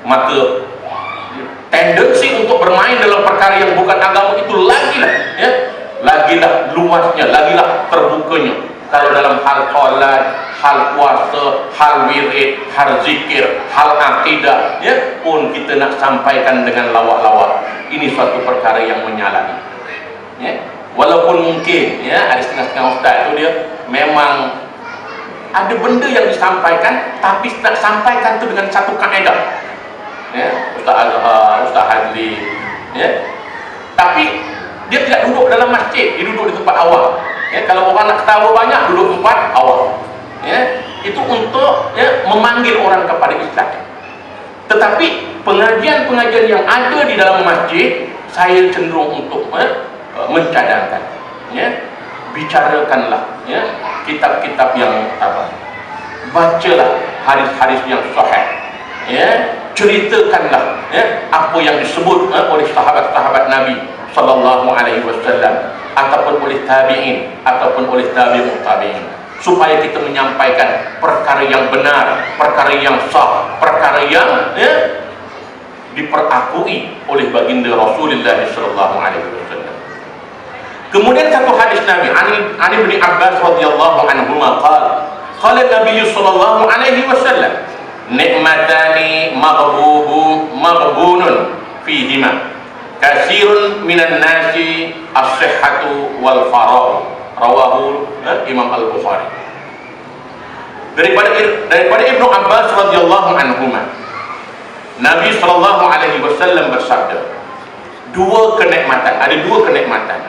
Speaker 1: Maka tendensi untuk bermain dalam perkara yang bukan agama itu lagilah luasnya, lagilah terbukanya. Kalau dalam hal solat, hal puasa, hal wirid, hal zikir, hal akidah, pun kita nak sampaikan dengan lawak-lawak, ini suatu perkara yang menyalahi. Walaupun mungkin ada setengah-setengah ustaz tu dia memang ada benda yang disampaikan, tapi nak sampaikan tu dengan satu kaedah. Ustaz Azhar, Ustaz Hadli, tapi dia tidak duduk dalam masjid, dia duduk di tempat awam. Kalau orang nak ketawa banyak, duduk tempat awam. Itu untuk memanggil orang kepada Islam. Tetapi pengajian-pengajian yang ada di dalam masjid, saya cenderung untuk mencadangkan, bicarakanlah kitab-kitab yang bacalah hadis-hadis yang sahih, ceritakanlah apa yang disebut oleh sahabat-sahabat Nabi sallallahu alaihi wasallam, ataupun oleh tabi'in, ataupun oleh tabi'ut tabi'in, supaya kita menyampaikan perkara yang benar, perkara yang sah, perkara yang diperakui oleh baginda Rasulullah sallallahu alaihi wasallam. Kemudian satu hadis Nabi Ani bin Abbas radhiyallahu anhuma qala Nabi sallallahu alaihi wasallam, nikmatani maghbunun fihima kasirun minan nasi as-sihhatu wal faragh, rawahu Imam Al-Bukhari. Daripada Ibnu Abbas radhiyallahu anhuma, Nabi sallallahu alaihi wasallam bersabda, ada dua kenikmatan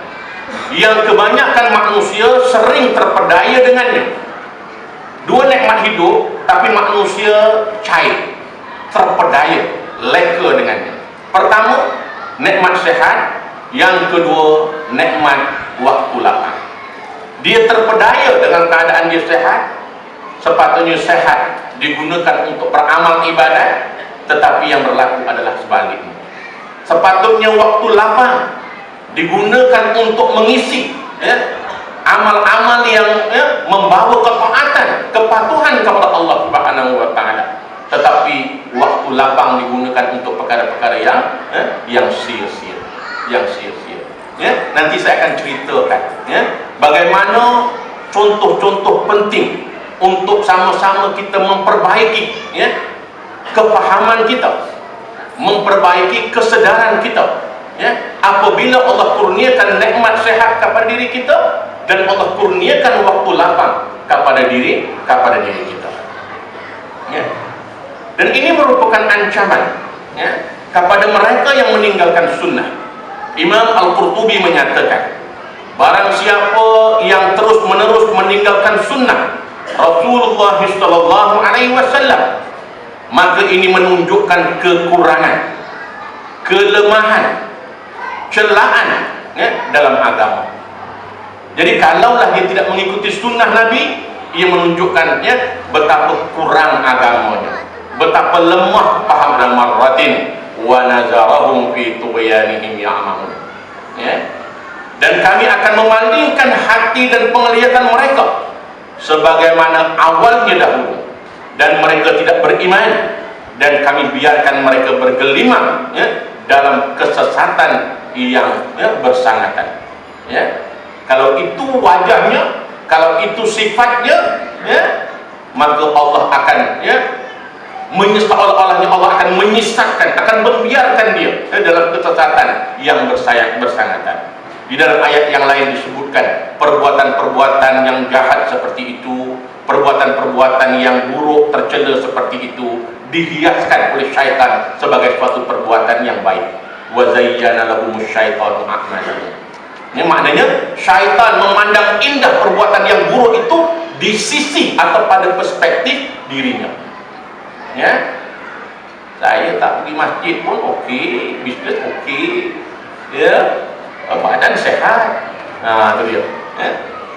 Speaker 1: yang kebanyakan manusia sering terpedaya dengannya. Dua nikmat hidup, tapi manusia cair, terpedaya, leka dengannya. Pertama, nikmat sehat. Yang kedua, nikmat waktu lapang. Dia terpedaya dengan keadaan dia sehat. Sepatutnya sehat digunakan untuk beramal ibadat, tetapi yang berlaku adalah sebaliknya. Sepatutnya waktu lapang digunakan untuk mengisi amal-amal yang membawa ketaatan, kepatuhan kepada Allah Subhanahu wa taala. Tetapi waktu waktu lapang digunakan untuk perkara-perkara yang sia-sia, ya. Nanti saya akan ceritakan, ya, bagaimana contoh-contoh penting untuk sama-sama kita memperbaiki, ya, kefahaman kita, memperbaiki kesedaran kita, ya. Apabila Allah kurniakan nikmat sehat kepada diri kita dan Allah kurniakan waktu lapang kepada diri kita, ya. Dan ini merupakan ancaman, ya, kepada mereka yang meninggalkan sunnah. Imam Al-Qurtubi menyatakan, barang siapa yang terus-menerus meninggalkan sunnah Rasulullah SAW, maka ini menunjukkan kekurangan, kelemahan, celaan, ya, dalam agama. Jadi kalaulah dia tidak mengikuti sunnah Nabi, ia menunjukkan, ya, betapa kurang agamanya, betapa lemah paham dan marratin wa nazarahum fi tughyanihim ya'mamun, ya. Dan kami akan memalingkan hati dan penglihatan mereka sebagaimana awalnya dahulu, dan mereka tidak beriman, dan kami biarkan mereka bergelimang, ya, dalam kesesatan yang, ya, bersangatan, ya. Kalau itu wajahnya, kalau itu sifatnya, ya, maka Allah akan, ya, seolah-olahnya Allah akan menyesatkan, akan membiarkan dia, ya, dalam kesesatan yang bersangatan. Di dalam ayat yang lain disebutkan perbuatan-perbuatan yang jahat seperti itu, perbuatan-perbuatan yang buruk tercela seperti itu dihiaskan oleh syaitan sebagai suatu perbuatan yang baik. Wa zayyana lahumus syaitanu a'malahum. Ini maknanya syaitan memandang indah perbuatan yang buruk itu di sisi atau pada perspektif dirinya, ya. Saya tak pergi masjid pun okey, bisnes okey, ya, badan sehat, itu dia, ya.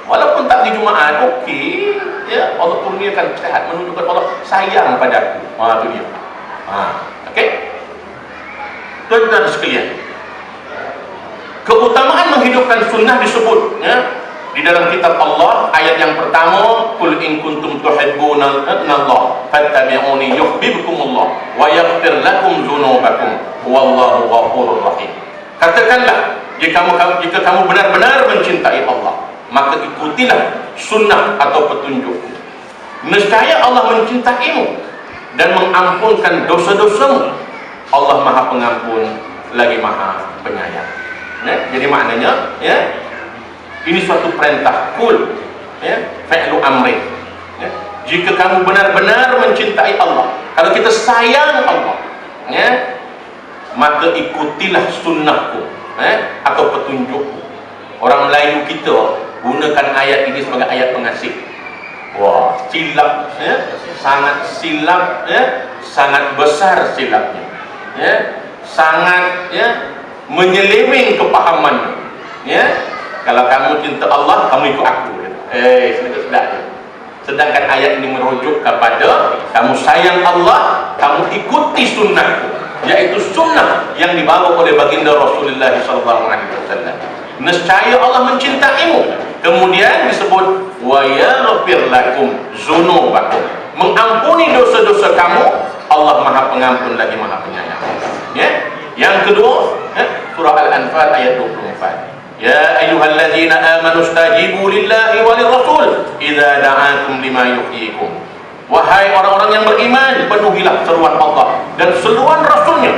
Speaker 1: Walaupun tak di Jumaat okey, ya, Allah kurniakan sehat, menunjukkan Allah sayang padaku, itu dia. Okey, tuan-tuan sekalian, keutamaan menghidupkan sunnah disebut, ya, di dalam kitab Allah. Ayat yang pertama, qul in kuntum tuhibbuna Allah fattabi'uni yuhibbukumullah wa yaghfir lakum dzunubakum wallahu ghafurur rahim. Katakanlah, jika kamu benar-benar mencintai Allah, maka ikutilah sunnah atau petunjukku. Nescaya Allah mencintaimu dan mengampunkan dosa-dosamu. Allah Maha Pengampun lagi Maha Penyayang. Ya, jadi maknanya, ya, ini suatu perintah kul, ya, fi'lu amrin, ya. Jika kamu benar-benar mencintai Allah, kalau kita sayang Allah, ya, maka ikutilah sunnahku, ya, atau petunjukku. Orang Melayu kita gunakan ayat ini sebagai ayat pengasih. Wah, silap, ya, sangat silap, ya, sangat besar silapnya, ya, sangat, ya, menyeleweng kepahamannya, ya. Kalau kamu cinta Allah, kamu ikut aku, sedang. Sedangkan ayat ini merujuk kepada kamu sayang Allah, kamu ikuti sunnahku, yaitu sunnah yang dibawa oleh baginda Rasulullah SAW. Nescaya Allah mencintaimu. Kemudian disebut wa yaghfir lakum dzunubakum, mengampuni dosa-dosa kamu. Allah Maha Pengampun lagi Maha Penyayang, ya. Yang kedua, surah Al-Anfal ayat 24. Ya ayyuhalladzina amanu stajibu lillahi walirrasul idza da'akum lima yuhyikum. Wahai orang-orang yang beriman, penuhilah seruan Allah dan seruan Rasulnya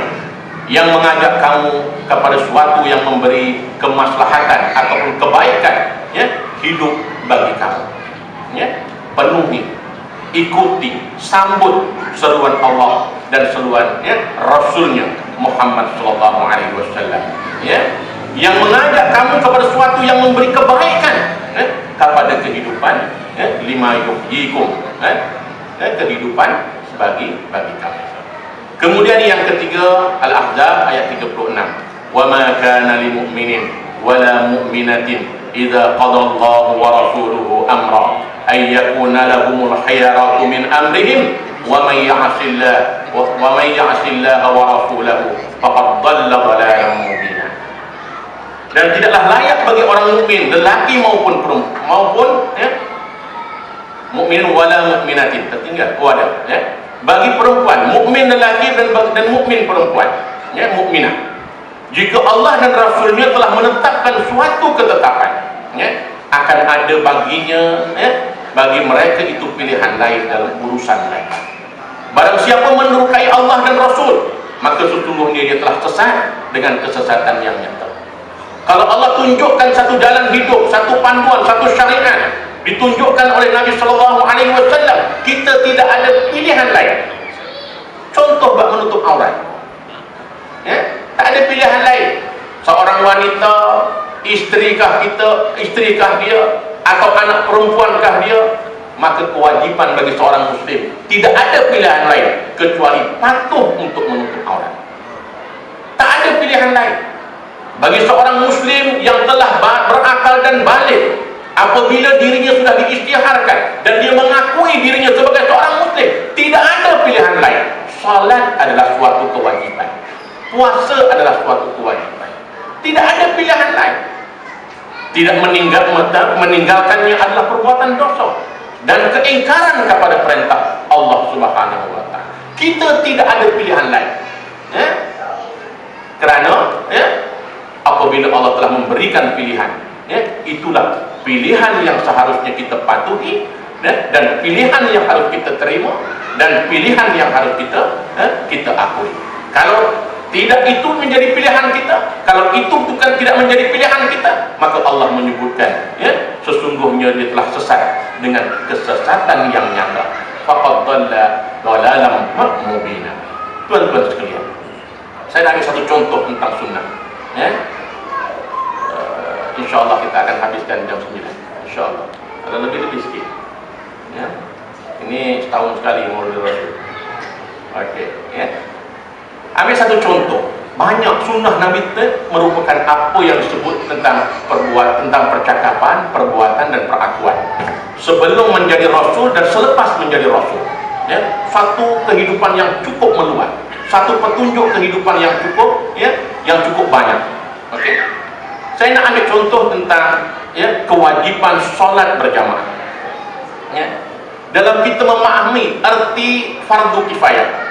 Speaker 1: yang mengajak kamu kepada sesuatu yang memberi kemaslahatan ataupun kebaikan, ya, hidup bagi kamu, ya. Penuhi, ikuti, sambut seruan Allah dan seruan, ya, Rasulnya Muhammad SAW, ya, yang mengajak kamu kepada sesuatu yang memberi kebaikan, ya, kepada kehidupan, ya, lima yuhyikum, kehidupan bagi kamu. Kemudian yang ketiga, Al-Ahzab ayat 36. Wa ma kana lil mu'minin wala mu'minatin idza qada Allahu wa rasuluhu amra ay yakuna lahumul khiyaratu min amrihim wa may ya'sillah wa rasulahu faqad dhalla dhalalan mubina. Dan tidaklah layak bagi orang mukmin, lelaki maupun perempuan, ya, mukmin wala mukminatin, tertinggal, ada, ya, bagi perempuan, mukmin lelaki laki dan mukmin perempuan, ya, mukminah. Jika Allah dan Rasulnya telah menetapkan suatu ketetapan, ya, akan ada baginya, ya, bagi mereka itu pilihan lain dalam urusan lain. Barang siapa mendukai Allah dan Rasul, maka sesungguhnya dia telah sesat dengan kesesatan yang nyata. Kalau Allah tunjukkan satu jalan hidup, satu panduan, satu syariat, ditunjukkan oleh Nabi SAW, kita tidak ada pilihan lain. Contoh bab menutup aurat, ya, tak ada pilihan lain. Seorang wanita, istrikah dia, atau anak perempuankah dia, maka kewajiban bagi seorang muslim tidak ada pilihan lain kecuali patuh untuk menutup aurat. Tak ada pilihan lain bagi seorang muslim yang telah berakal dan balik. Apabila dirinya sudah diisytiharkan dan dia mengakui dirinya sebagai seorang muslim, tidak ada pilihan lain. Salat adalah suatu kewajiban, puasa adalah suatu kewajiban, tidak ada pilihan lain. Tidak meninggalkannya adalah perbuatan dosa dan keingkaran kepada perintah Allah Subhanahu wa taala. Kita tidak ada pilihan lain, ya? Kerana, ya, apabila Allah telah memberikan pilihan, ya, itulah pilihan yang seharusnya kita patuhi, ya, dan pilihan yang harus kita terima, dan pilihan yang harus kita akui. Kalau tidak itu menjadi pilihan kita, kalau itu bukan tidak menjadi pilihan kita, maka Allah menyebutkan, ya, sesungguhnya dia telah sesat dengan kesesatan yang nyata. Faqad dhalla dhalalan mubina. Tuan-tuan sekalian, saya bagi satu contoh tentang sunnah, ya. InsyaAllah kita akan habiskan jam 9, InsyaAllah. Ada lebih-lebih sikit, ya. Ini setahun sekali Maulid Rasul. Okey, ya. Ambil satu contoh. Banyak sunnah Nabi itu merupakan apa yang disebut tentang percakapan, perbuatan, dan perakuan sebelum menjadi Rasul dan selepas menjadi Rasul, ya. Satu kehidupan yang cukup meluas, satu petunjuk kehidupan yang cukup, ya, yang cukup banyak. Okey. Saya nak ambil contoh tentang, ya, kewajiban solat berjamaah, ya. Dalam kita memahami arti fardu kifayah,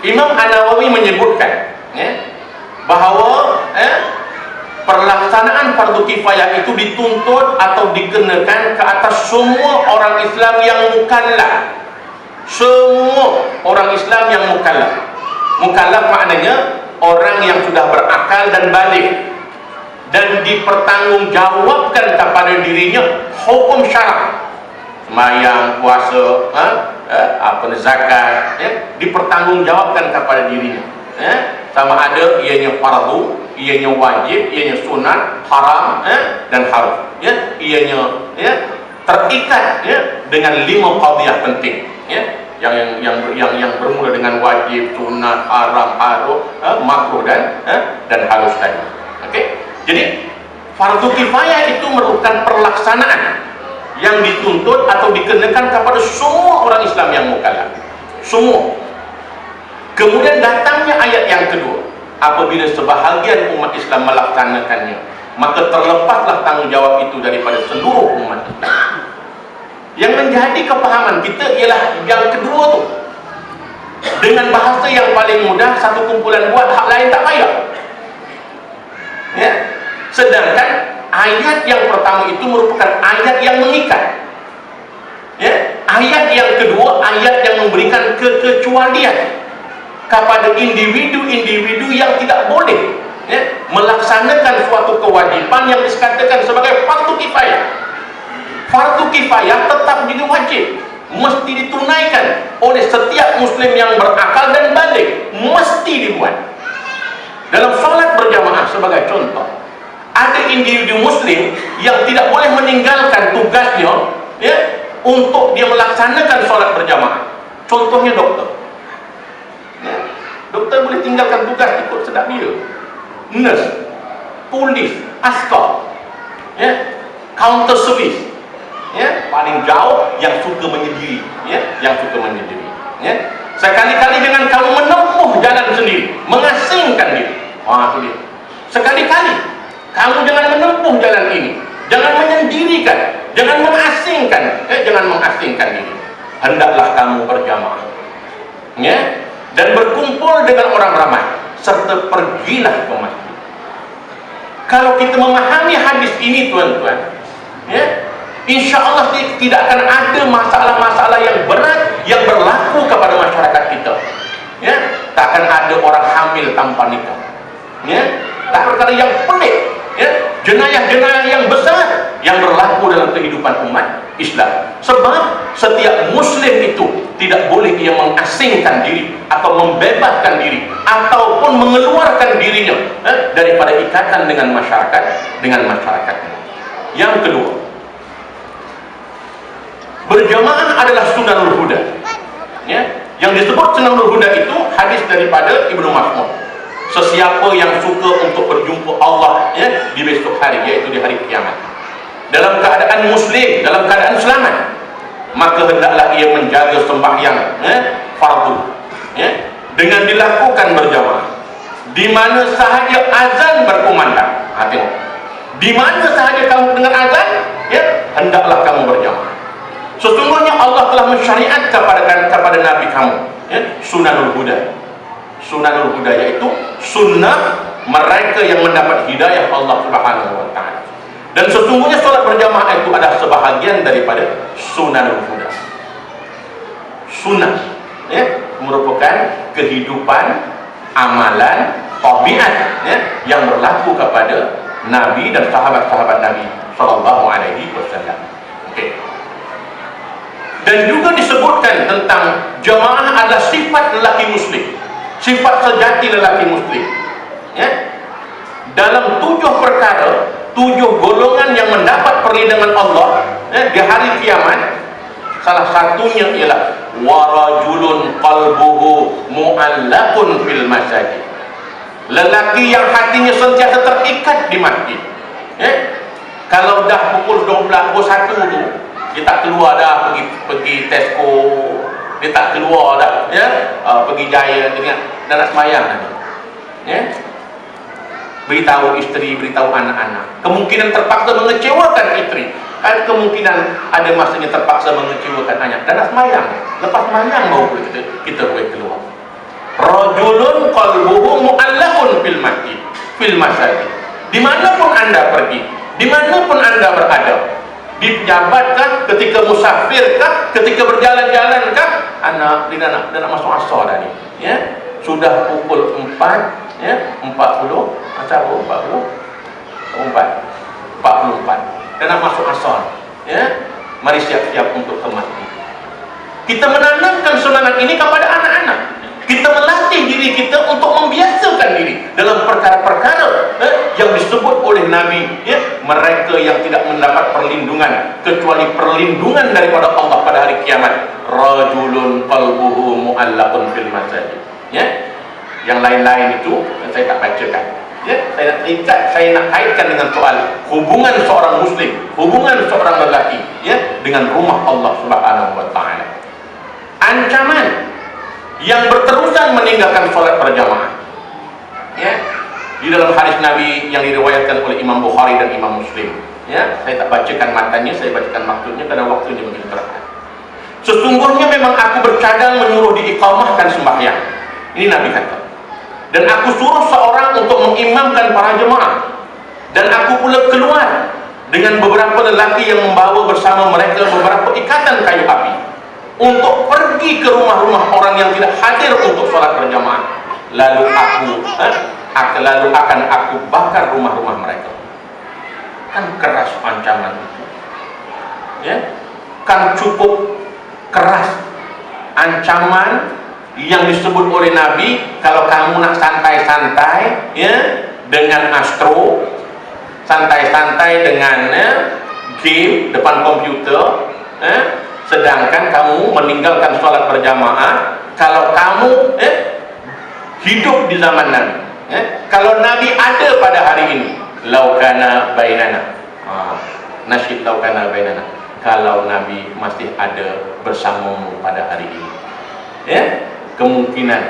Speaker 1: Imam An-Nawawi menyebutkan, ya, bahawa, pelaksanaan fardu kifayah itu dituntut atau dikenakan ke atas semua orang Islam yang mukallaf. Semua orang Islam yang mukallaf. Mukallaf maknanya orang yang sudah berakal dan balik dan dipertanggungjawabkan kepada dirinya hukum syarak, sembahyang, puasa, zakat, ya, dipertanggungjawabkan kepada dirinya, ya, sama ada ianya fardu, ianya wajib, ianya sunat, haram, dan harus, ya, ianya, ya, terikat, ya, dengan 5 qadhiyah penting, ya, yang bermula dengan wajib, sunat, haram, harus, makruh, dan harus tadi. Okey. Jadi fardu kifayah itu merupakan pelaksanaan yang dituntut atau dikenakan kepada semua orang Islam yang mukallaf, semua. Kemudian datangnya ayat yang kedua, apabila sebahagian umat Islam melaksanakannya, maka terlepaslah tanggungjawab itu daripada seluruh umat Islam. Yang menjadi kepahaman kita ialah yang kedua tu. Dengan bahasa yang paling mudah, satu kumpulan buat, hak lain tak payah, ya. Sedangkan ayat yang pertama itu merupakan ayat yang mengikat, ya. Ayat yang kedua, ayat yang memberikan kekecualian kepada individu-individu yang tidak boleh, ya, melaksanakan suatu kewajiban yang dikatakan sebagai fardu kifayah. Fardu kifayah tetap jadi wajib, mesti ditunaikan oleh setiap muslim yang berakal dan balik, mesti dibuat. Dalam salat berjamaah sebagai contoh, ada individu muslim yang tidak boleh meninggalkan tugasnya, ya, untuk dia melaksanakan solat berjamaah. Contohnya doktor, ya. Doktor boleh tinggalkan tugas ikut sedap dia. Nurse, polis, askar, ya, counter service, ya, paling jauh yang suka menyendiri, ya, yang suka menyendiri, ya. Sekali-kali jangan kamu menempuh jalan sendiri, mengasingkan diri. Itu dia. Sekali-kali kamu jangan menempuh jalan ini, jangan menyendirikan, jangan mengasingkan, jangan mengasingkan diri. Hendaklah kamu berjamaah, ya. dan berkumpul dengan orang ramai, serta pergilah ke masjid. Kalau kita memahami hadis ini tuan-tuan, ya, insya Allah tidak akan ada masalah-masalah yang berat yang berlaku kepada masyarakat kita. Ya, tak akan ada orang hamil tanpa nikah. Ya, tak perkara yang pelik, ya, jenayah-jenayah yang besar yang berlaku dalam kehidupan umat Islam. Sebab setiap Muslim itu tidak boleh ia mengasingkan diri atau membebaskan diri ataupun mengeluarkan dirinya daripada ikatan dengan masyarakatnya. Yang kedua, berjamaah adalah sunanul huda. Ya, yang disebut sunanul huda itu hadis daripada Ibnu Mas'ud. Sesiapa yang suka untuk berjumpa Allah, ya, di besok hari, yaitu di hari kiamat, dalam keadaan muslim, dalam keadaan selamat, maka hendaklah ia menjaga sembahyang, fardu, ya, dengan dilakukan berjamaah. Di mana sahaja azan berkumandang, tengok, di mana sahaja kamu dengar azan, ya, hendaklah kamu berjamaah. Sesungguhnya Allah telah mensyariat kepada Nabi kamu, ya, sunanul huda. Sunanul huda yaitu sunnah mereka yang mendapat hidayah Allah Subhanahu wa ta'ala. Dan sesungguhnya solat berjamaah itu adalah sebahagian daripada sunanul huda. Sunnah, ya, merupakan kehidupan, amalan, tabiat, ya, yang berlaku kepada Nabi dan sahabat-sahabat Nabi sallallahu alaihi wasallam. Okey. Dan juga disebutkan tentang jamaah adalah sifat lelaki muslim, sifat sejati lelaki muslim, ya. Dalam 7 perkara, 7 golongan yang mendapat perlindungan Allah, ya, di hari kiamat, salah satunya ialah warajulun qalbuhu mu'allaqun fil masajid. Lelaki yang hatinya sentiasa terikat di masjid, ya. Kalau dah pukul 12, pukul 1 tu dia tak keluar dah, pergi Tesco, dia tak keluar dah, ya, pergi Jaya, dia nak semayang dah, ya. Beritahu isteri, beritahu anak-anak, kemungkinan terpaksa mengecewakan isteri, kan kemungkinan ada masanya terpaksa mengecewakan anak, dan nak semayang, lepas semayang baru kita boleh keluar. Rajulun qalbuhu mu'allaqun fil masjid. Dimanapun anda pergi, dimanapun anda berada, di pejabatkah, ketika musafirkah, ketika berjalan-jalankah, anak dia nak masuk asar dah ni, ya, sudah pukul 4, ya, 40 macam 44 dan nak masuk asar, ya, mari siap-siap untuk ke masjid. Kita menanamkan sunat ini kepada anak-anak. Kita melatih diri kita untuk membiasakan diri dalam perkara-perkara yang disebut oleh Nabi, ya, mereka yang tidak mendapat perlindungan kecuali perlindungan daripada Allah pada hari kiamat. Rajulun qalbuhu mu'allaqun fil masajid, ya. Yang lain-lain itu saya tak bacakan, ya. Saya nak kaitkan dengan soal hubungan seorang muslim, hubungan seorang lelaki, ya, dengan rumah Allah Subhanahu wa ta'ala. Ancaman yang berterusan meninggalkan solat berjamaah, ya, di dalam hadis Nabi yang diriwayatkan oleh Imam Bukhari dan Imam Muslim, ya, saya tak bacakan matanya, saya bacakan maksudnya karena waktunya begitu terbatas. Sesungguhnya memang aku bercadang menyuruh diiqamahkan sembahyang, ini Nabi kata, dan aku suruh seorang untuk mengimamkan para jemaah, dan aku pula keluar dengan beberapa lelaki yang membawa bersama mereka beberapa ikatan kayu api untuk pergi ke rumah-rumah orang yang tidak hadir untuk sholat berjamaah. Lalu akan aku bakar rumah-rumah mereka. Kan keras ancaman itu, ya, kan cukup keras ancaman yang disebut oleh Nabi. Kalau kamu nak santai-santai, ya, dengan astro, santai-santai dengan game depan komputer, sedangkan kamu meninggalkan sholat berjamaah. Kalau kamu hidup di zaman Nabi, kalau Nabi ada pada hari ini, laukana bainana, nasyid laukana bainana, kalau Nabi masih ada bersamamu pada hari ini, ya, kemungkinan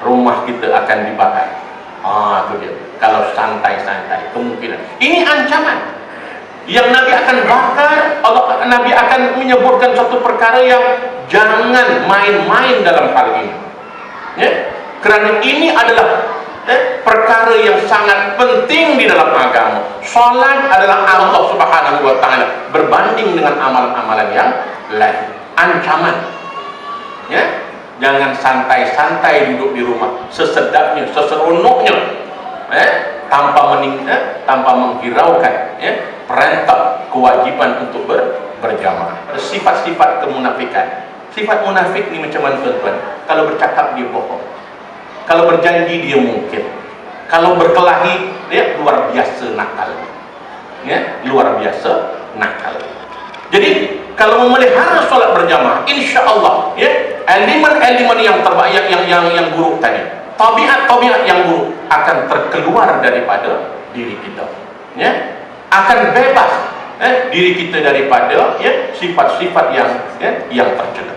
Speaker 1: rumah kita akan dibakar. Itu dia. Kalau santai-santai, kemungkinan ini ancaman yang Nabi akan bakar. Nabi akan menyebutkan satu perkara yang jangan main-main dalam hal ini. Kerana ini adalah perkara yang sangat penting di dalam agama. Salat adalah Allah Subhanahu wa taala berbanding dengan amalan-amalan yang lain. Ancaman. Ya, jangan santai-santai duduk di rumah, sesedapnya, seseronoknya, tanpa menghiraukan perintah kewajiban untuk berjamaah. Sifat-sifat kemunafikan. Sifat munafik ni macam mana tuan-tuan? Kalau bercakap dia bohong, kalau berjanji dia mungkir, kalau berkelahi dia luar biasa nakal, luar biasa nakal. Jadi kalau memelihara solat berjamaah, insya Allah, elemen-elemen yang terbaik, yang buruk tadi, tabiat-tabiat yang buruk akan terkeluar daripada diri kita, akan bebas diri kita daripada sifat-sifat yang tercela.